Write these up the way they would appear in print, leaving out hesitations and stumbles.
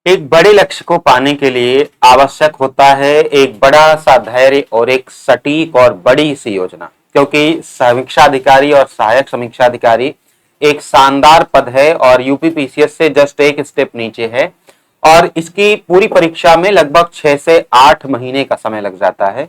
एक बड़े लक्ष्य को पाने के लिए आवश्यक होता है एक बड़ा सा धैर्य और एक सटीक और बड़ी सी योजना, क्योंकि समीक्षा अधिकारी और सहायक समीक्षा अधिकारी एक शानदार पद है और यूपीपीसीएस से जस्ट एक स्टेप नीचे है और इसकी पूरी परीक्षा में लगभग 6 से 8 महीने का समय लग जाता है।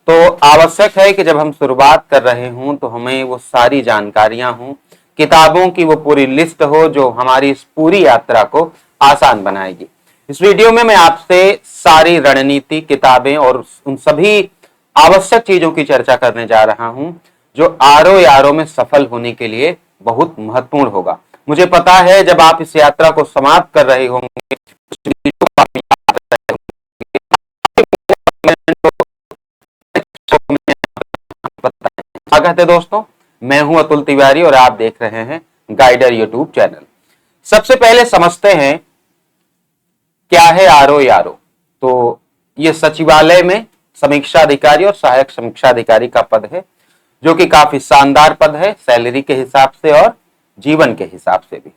तो आवश्यक है कि जब हम शुरुआत कर रहे हों तो हमें वो सारी जानकारियां हों, किताबों की वो पूरी लिस्ट हो जो हमारी इस पूरी यात्रा को आसान बनाएगी। इस वीडियो में मैं आपसे सारी रणनीति, किताबें और उन सभी आवश्यक चीजों की चर्चा करने जा रहा हूं जो आरओ यारो में सफल होने के लिए बहुत महत्वपूर्ण होगा। मुझे पता है जब आप इस यात्रा को समाप्त कर रहे होंगे, स्वागत है दोस्तों, मैं हूं अतुल तिवारी और आप देख रहे हैं गाइडर यूट्यूब चैनल। सबसे पहले समझते हैं क्या है आरओ यारो। तो ये सचिवालय में समीक्षा अधिकारी और सहायक समीक्षा अधिकारी का पद है जो कि काफी शानदार पद है, सैलरी के हिसाब से और जीवन के हिसाब से भी।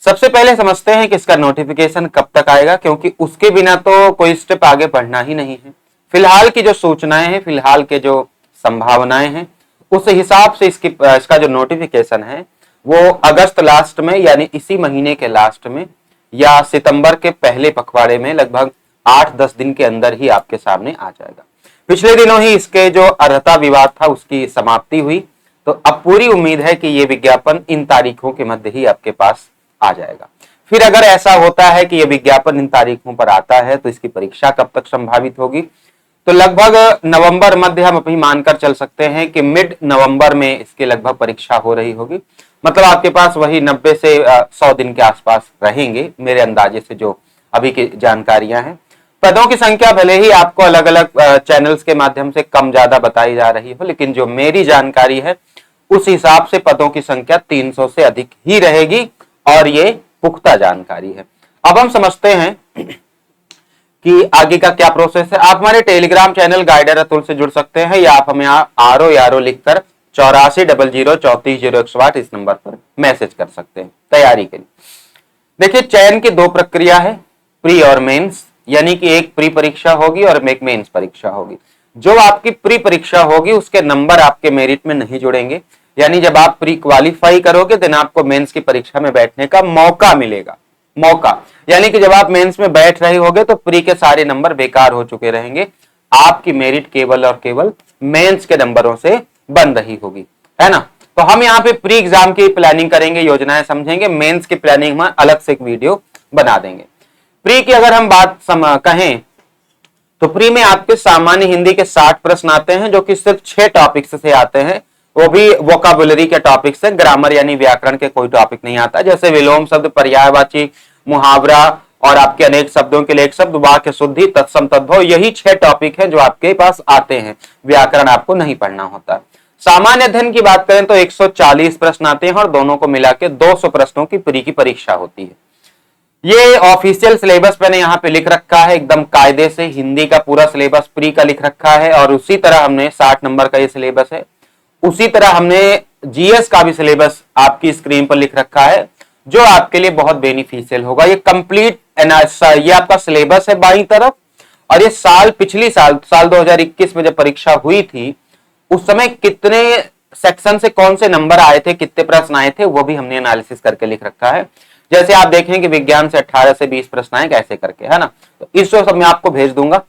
सबसे पहले समझते हैं कि इसका नोटिफिकेशन कब तक आएगा, क्योंकि उसके बिना तो कोई स्टेप आगे बढ़ना ही नहीं है। फिलहाल की जो सूचनाएं हैं, फिलहाल के जो संभावनाएं हैं, उस हिसाब से इसका जो नोटिफिकेशन है वो अगस्त लास्ट में यानी इसी महीने के लास्ट में या सितंबर के पहले पखवाड़े में लगभग 8-10 दिन के अंदर ही आपके सामने आ जाएगा। पिछले दिनों ही इसके जो अर्हता विवाद था उसकी समाप्ति हुई, तो अब पूरी उम्मीद है कि ये विज्ञापन इन तारीखों के मध्य ही आपके पास आ जाएगा। फिर अगर ऐसा होता है कि यह विज्ञापन इन तारीखों पर आता है तो इसकी परीक्षा कब तक संभावित होगी, तो लगभग नवंबर मध्य हम अभी मानकर चल सकते हैं कि मिड नवंबर में इसकी लगभग परीक्षा हो रही होगी। मतलब आपके पास वही 90 से 100 दिन के आसपास रहेंगे मेरे अंदाजे से, जो अभी की जानकारियां हैं। पदों की संख्या भले ही आपको अलग अलग चैनल्स के माध्यम से कम ज्यादा बताई जा रही हो, लेकिन जो मेरी जानकारी है उस हिसाब से पदों की संख्या 300 से अधिक ही रहेगी और ये पुख्ता जानकारी है। अब हम समझते हैं कि आगे का क्या प्रोसेस है। आप हमारे टेलीग्राम चैनल गाइडर अतुल से जुड़ सकते हैं या आप हमें आरओ यारो लिखकर 8400030108 इस नंबर पर मैसेज कर सकते हैं तैयारी के लिए। देखिए, चयन की 2 प्रक्रिया है, प्री और मेंस, यानी कि एक प्री परीक्षा होगी और एक मेंस परीक्षा होगी। जो आपकी प्री परीक्षा होगी उसके नंबर आपके मेरिट में नहीं जुड़ेंगे, यानी जब आप प्री क्वालिफाई करोगे देन आपको मेंस की परीक्षा में बैठने का मौका मिलेगा। मौका यानी कि जब आप मेंस में बैठ रहे होगे तो प्री के सारे नंबर बेकार हो चुके रहेंगे, आपकी मेरिट केवल और केवल मेंस के नंबरों से बन रही होगी, है ना। तो हम यहाँ पे प्री एग्जाम की प्लानिंग करेंगे, योजनाएं समझेंगे, मेंस की प्लानिंग में अलग से एक वीडियो बना देंगे। प्री की अगर हम बात कहें तो प्री में आपके सामान्य हिंदी के 60 प्रश्न आते हैं जो कि सिर्फ 6 टॉपिक्स से आते हैं, वो भी वोकाबुलरी के टॉपिक्स हैं, ग्रामर यानी व्याकरण के कोई टॉपिक नहीं आता, जैसे विलोम शब्द, पर्यायवाची, मुहावरा और आपके अनेक शब्दों के लिए एक शब्द, वाक्य शुद्धि, तत्सम तद्भव, यही 6 टॉपिक हैं जो आपके पास आते हैं। व्याकरण आपको नहीं पढ़ना होता। सामान्य अध्ययन की बात करें तो 140 प्रश्न आते हैं और दोनों को मिला के 200 प्रश्नों की प्री की परीक्षा होती है। ये ऑफिशियल सिलेबस मैंने यहाँ पे लिख रखा है, एकदम कायदे से हिंदी का पूरा सिलेबस प्री का लिख रखा है और उसी तरह हमने 60 नंबर का ये सिलेबस है, उसी तरह हमने जीएस का भी सिलेबस आपकी स्क्रीन पर लिख रखा है जो आपके लिए बहुत बेनिफिशियल होगा। ये कंप्लीट ये आपका सिलेबस है बाईं तरफ, और ये पिछली साल 2021 में जब परीक्षा हुई थी उस समय कितने सेक्शन से कौन से नंबर आए थे, कितने प्रश्न आए थे, वो भी हमने एनालिसिस करके लिख रखा है। जैसे आप देखें कि विज्ञान से 18 से 20 प्रश्न आए कैसे करके, है ना। तो इस सब मैं आपको भेज दूंगा।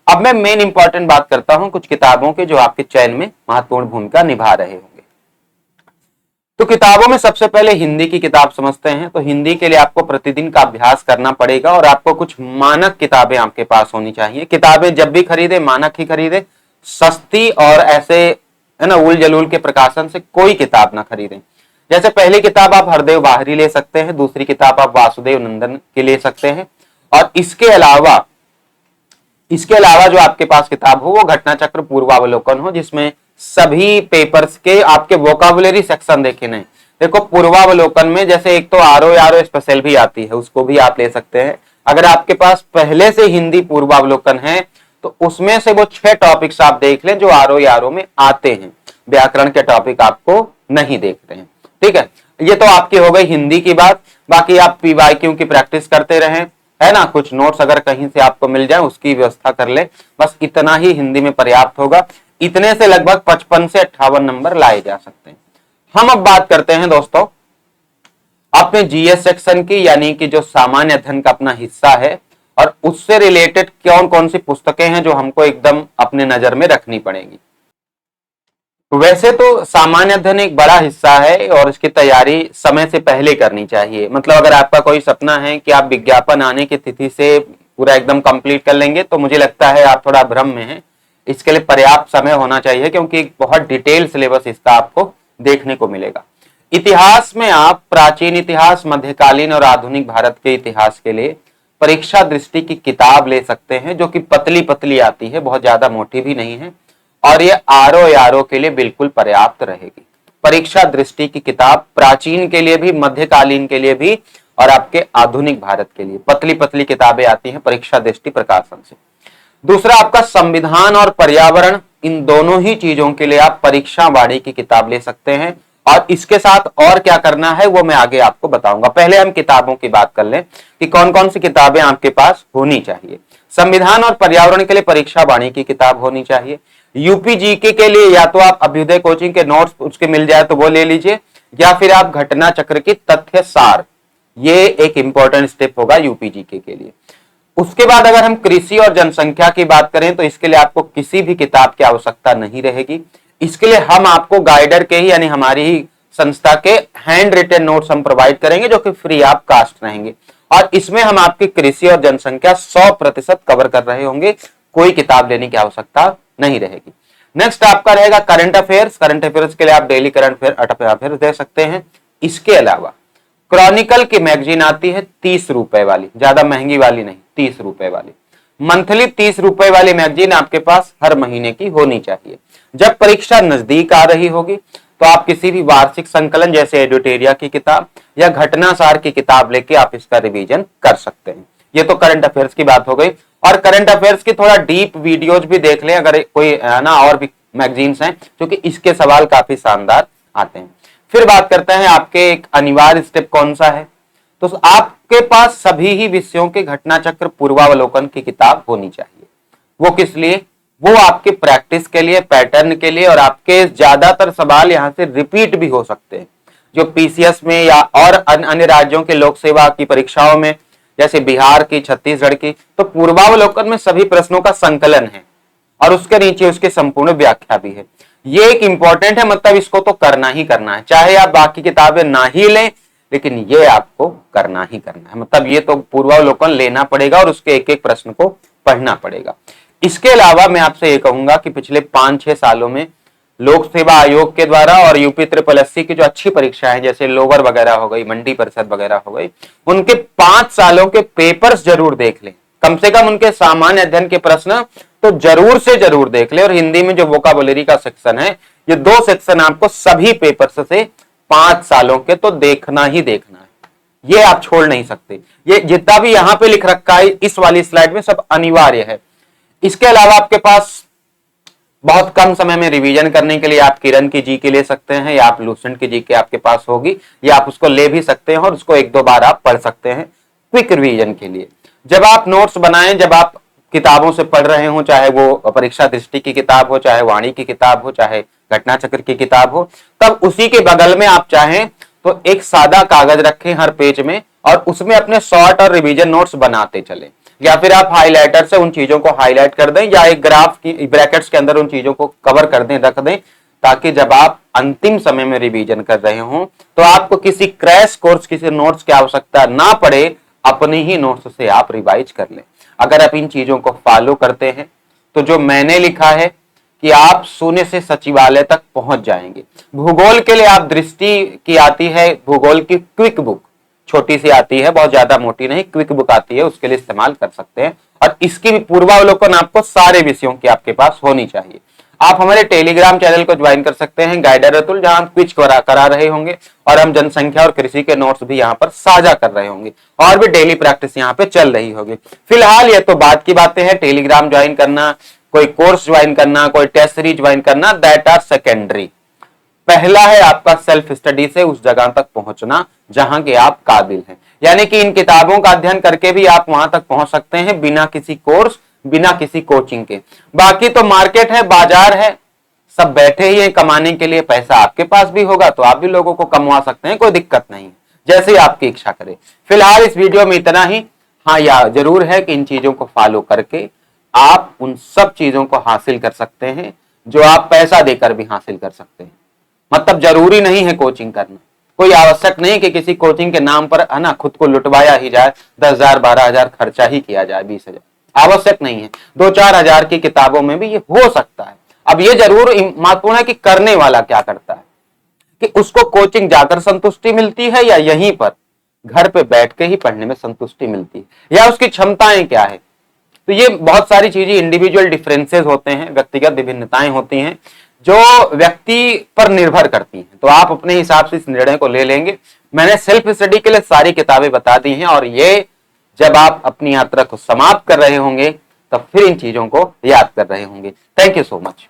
अब मैं मेन इंपॉर्टेंट बात करता हूं कुछ किताबों के जो आपके चयन में महत्वपूर्ण भूमिका निभा रहे होंगे। तो किताबों में सबसे पहले हिंदी की किताब समझते हैं। तो हिंदी के लिए आपको प्रतिदिन का अभ्यास करना पड़ेगा और आपको कुछ मानक किताबें आपके पास होनी चाहिए। किताबें जब भी खरीदे मानक ही खरीदे, सस्ती और ऐसे है ना उल जलूल के प्रकाशन से कोई किताब ना खरीदें। जैसे पहली किताब आप हरदेव बाहरी ले सकते हैं, दूसरी किताब आप वासुदेव नंदन की ले सकते हैं, और इसके अलावा जो आपके पास किताब हो वो घटना चक्र पूर्वावलोकन हो, जिसमें सभी पेपर्स के आपके वोकाबुलरी सेक्शन देखे नहीं। देखो पूर्वावलोकन में जैसे एक तो आरओ यारो स्पेशल भी आती है, उसको भी आप ले सकते हैं। अगर आपके पास पहले से हिंदी पूर्वावलोकन है तो उसमें से वो 6 टॉपिक्स आप देख लें जो आरओ यारो में आते हैं, व्याकरण के टॉपिक आपको नहीं देख रहे हैं, ठीक है। ये तो आपकी हो गई हिंदी की बात। बाकी आप पीवाईक्यू की प्रैक्टिस करते रहें, है ना, कुछ नोट्स अगर कहीं से आपको मिल जाए उसकी व्यवस्था कर ले, बस इतना ही हिंदी में पर्याप्त होगा। इतने से लगभग 55 से 58 नंबर लाए जा सकते हैं। हम अब बात करते हैं दोस्तों अपने जीएस सेक्शन की, यानी कि जो सामान्य अध्ययन का अपना हिस्सा है, और उससे रिलेटेड कौन कौन सी पुस्तकें हैं जो हमको एकदम अपने नजर में रखनी पड़ेगी। वैसे तो सामान्य अध्ययन एक बड़ा हिस्सा है और इसकी तैयारी समय से पहले करनी चाहिए। मतलब अगर आपका कोई सपना है कि आप विज्ञापन आने की तिथि से पूरा एकदम कंप्लीट कर लेंगे, तो मुझे लगता है आप थोड़ा भ्रम में हैं। इसके लिए पर्याप्त समय होना चाहिए, क्योंकि एक बहुत डिटेल सिलेबस इसका आपको देखने को मिलेगा। इतिहास में आप प्राचीन इतिहास, मध्यकालीन और आधुनिक भारत के इतिहास के लिए परीक्षा दृष्टि की किताब ले सकते हैं, जो कि पतली पतली आती है, बहुत ज्यादा मोटी भी नहीं है, और ये आरओ के लिए बिल्कुल पर्याप्त रहेगी। परीक्षा दृष्टि की किताब प्राचीन के लिए भी, मध्यकालीन के लिए भी, और आपके आधुनिक भारत के लिए पतली पतली किताबें आती हैं परीक्षा दृष्टि प्रकाशन से। दूसरा आपका संविधान और पर्यावरण, इन दोनों ही चीजों के लिए आप परीक्षा वाणी की किताब ले सकते हैं। और इसके साथ और क्या करना है वो मैं आगे आपको बताऊंगा। पहले हम किताबों की बात कर लें कि कौन कौन सी किताबें आपके पास होनी चाहिए। संविधान और पर्यावरण के लिए परीक्षा वाणी की किताब होनी चाहिए। यूपी जीके के लिए या तो आप अभ्युदय कोचिंग के नोट्स उसके मिल जाए तो वो ले लीजिए, या फिर आप घटना चक्र की तथ्य सार, ये एक इंपॉर्टेंट स्टेप होगा यूपी जीके के लिए। उसके बाद अगर हम कृषि और जनसंख्या की बात करें तो इसके लिए आपको किसी भी किताब की आवश्यकता नहीं रहेगी। इसके लिए हम आपको गाइडर के ही, यानी हमारी ही संस्था के हैंड रिटन नोट्स हम प्रोवाइड करेंगे, जो कि फ्री ऑफ कास्ट रहेंगे। और इसमें हम आपकी कृषि और जनसंख्या 100% कवर कर रहे होंगे, कोई किताब लेने की आवश्यकता नहीं रहेगी। नेक्स्ट आपका रहेगा करंट अफेयर्स। करंट अफेयर्स के लिए आप डेली करंट अफेयर्स दे सकते हैं। इसके अलावा क्रॉनिकल की मैगजीन आती है 30 रुपए वाली, ज्यादा महंगी वाली नहीं, 30 रुपए वाली मंथली 30 रुपए वाली मैगजीन आपके पास हर महीने की होनी चाहिए। जब परीक्षा नजदीक आ रही होगी तो आप किसी भी वार्षिक संकलन जैसे एडुटेरिया की किताब या घटनासार की किताब लेके आप इसका रिवीजन कर सकते हैं। ये तो करंट अफेयर्स की बात हो गई। और करंट अफेयर्स की थोड़ा डीप वीडियोज भी देख लें अगर कोई ना, और भी मैगजीन्स हैं क्योंकि इसके सवाल काफी शानदार आते हैं। फिर बात करते हैं आपके एक अनिवार्य स्टेप कौन सा है, तो आपके पास सभी ही विषयों के घटना चक्र पूर्वावलोकन की किताब होनी चाहिए। वो किस लिए? वो आपके प्रैक्टिस के लिए, पैटर्न के लिए, और आपके ज्यादातर सवाल यहां से रिपीट भी हो सकते हैं। जो पीसीएस में या और अन्य राज्यों के लोक सेवा की परीक्षाओं में, जैसे बिहार की, छत्तीसगढ़ की, तो पूर्वावलोकन में सभी प्रश्नों का संकलन है और उसके नीचे उसकी संपूर्ण व्याख्या भी है। ये एक इंपॉर्टेंट है, मतलब इसको तो करना ही करना है, चाहे आप बाकी किताबें ना ही लें, लेकिन ये आपको करना ही करना है। मतलब ये तो पूर्वावलोकन लेना पड़ेगा और उसके एक एक प्रश्न को पढ़ना पड़ेगा। इसके अलावा मैं आपसे ये कहूंगा कि पिछले 5-6 सालों में लोक सेवा आयोग के द्वारा और यूपी SSSC की जो अच्छी परीक्षाएं जैसे लोअर वगैरह हो गई, मंडी परिषद वगैरह हो गई, उनके 5 सालों के पेपर्स जरूर देख लें। कम से कम उनके सामान्य अध्ययन के प्रश्न तो जरूर से जरूर देख ले। और हिंदी में जो वोकाबुलरी का सेक्शन है, ये 2 सेक्शन आपको सभी पेपर्स से 5 सालों के तो देखना ही देखना है, ये आप छोड़ नहीं सकते। ये जितना भी यहां पे लिख रखा है इस वाली स्लाइड में सब अनिवार्य है। इसके अलावा आपके पास बहुत कम समय में रिवीजन करने के लिए आप किरण की जीके ले सकते हैं, या आप लूसेंट की जीके आपके पास होगी, या आप उसको ले भी सकते हैं और उसको 1-2 बार आप पढ़ सकते हैं क्विक रिवीजन के लिए। जब आप नोट्स बनाएं, जब आप किताबों से पढ़ रहे हो, चाहे वो परीक्षा दृष्टि की किताब हो, चाहे वाणी की किताब हो, चाहे घटना चक्र की किताब हो, तब उसी के बगल में आप चाहें तो एक सादा कागज रखें हर पेज में और उसमें अपने शॉर्ट और रिवीजन नोट्स बनाते चलें, या फिर आप हाइलाइटर से उन चीजों को हाईलाइट कर दें, या एक ग्राफ की ब्रैकेट्स के अंदर उन चीजों को कवर कर दें, रख दें, ताकि जब आप अंतिम समय में रिवीजन कर रहे हो तो आपको किसी क्रैश कोर्स, किसी नोट्स की आवश्यकता ना पड़े, अपने ही नोट्स से आप रिवाइज कर लें। अगर आप इन चीजों को फॉलो करते हैं तो जो मैंने लिखा है कि आप शून्य से सचिवालय तक पहुंच जाएंगे। भूगोल के लिए आप दृष्टि की आती है, भूगोल की क्विक बुक छोटी सी आती है, बहुत ज्यादा मोटी नहीं, क्विक बुक आती है, उसके लिए इस्तेमाल कर सकते हैं। और इसकी भी पूर्वावलोकन आपको सारे विषयों की आपके पास होनी चाहिए। आप हमारे टेलीग्राम चैनल को ज्वाइन कर सकते हैं, गाइडर अतुल, जहां हम क्विज करा रहे होंगे और हम जनसंख्या और कृषि के नोट्स भी यहाँ पर साझा कर रहे होंगे, और भी डेली प्रैक्टिस यहाँ पे चल रही होगी। फिलहाल ये तो बात की बातें हैं, टेलीग्राम ज्वाइन करना, कोई कोर्स ज्वाइन करना, कोई टेस्ट सीरीज ज्वाइन करना, दैट आर सेकेंडरी। पहला है आपका सेल्फ स्टडी से उस जगह तक पहुंचना जहां के आप काबिल हैं। यानी कि इन किताबों का अध्ययन करके भी आप वहां तक पहुंच सकते हैं बिना किसी कोर्स, बिना किसी कोचिंग के। बाकी तो मार्केट है, बाजार है, सब बैठे ही हैं कमाने के लिए। पैसा आपके पास भी होगा तो आप भी लोगों को कमवा सकते हैं, कोई दिक्कत नहीं है, जैसे आपकी इच्छा करे। फिलहाल इस वीडियो में इतना ही। हाँ, या जरूर है कि इन चीजों को फॉलो करके आप उन सब चीजों को हासिल कर सकते हैं जो आप पैसा देकर भी हासिल कर सकते हैं। मतलब जरूरी नहीं है कोचिंग करना, कोई आवश्यक नहीं कि किसी कोचिंग के नाम पर है ना खुद को लुटवाया ही जाए, 10,000 12,000 खर्चा ही किया जाए, 20,000, आवश्यक नहीं है। 2-4 हजार की किताबों में भी ये हो सकता है। अब ये जरूर महत्वपूर्ण है कि करने वाला क्या करता है, कि उसको कोचिंग जाकर संतुष्टि मिलती है या यहीं पर घर पे बैठ के ही पढ़ने में संतुष्टि मिलती है, या उसकी क्षमताएं क्या है। तो ये बहुत सारी चीजें, इंडिविजुअल डिफरेंसेस होते हैं, व्यक्तिगत विभिन्नताएं होती हैं जो व्यक्ति पर निर्भर करती हैं। तो आप अपने हिसाब से इस निर्णय को ले लेंगे। मैंने सेल्फ स्टडी के लिए सारी किताबें बता दी हैं, और ये जब आप अपनी यात्रा को समाप्त कर रहे होंगे तब फिर इन चीजों को याद कर रहे होंगे। Thank you so much.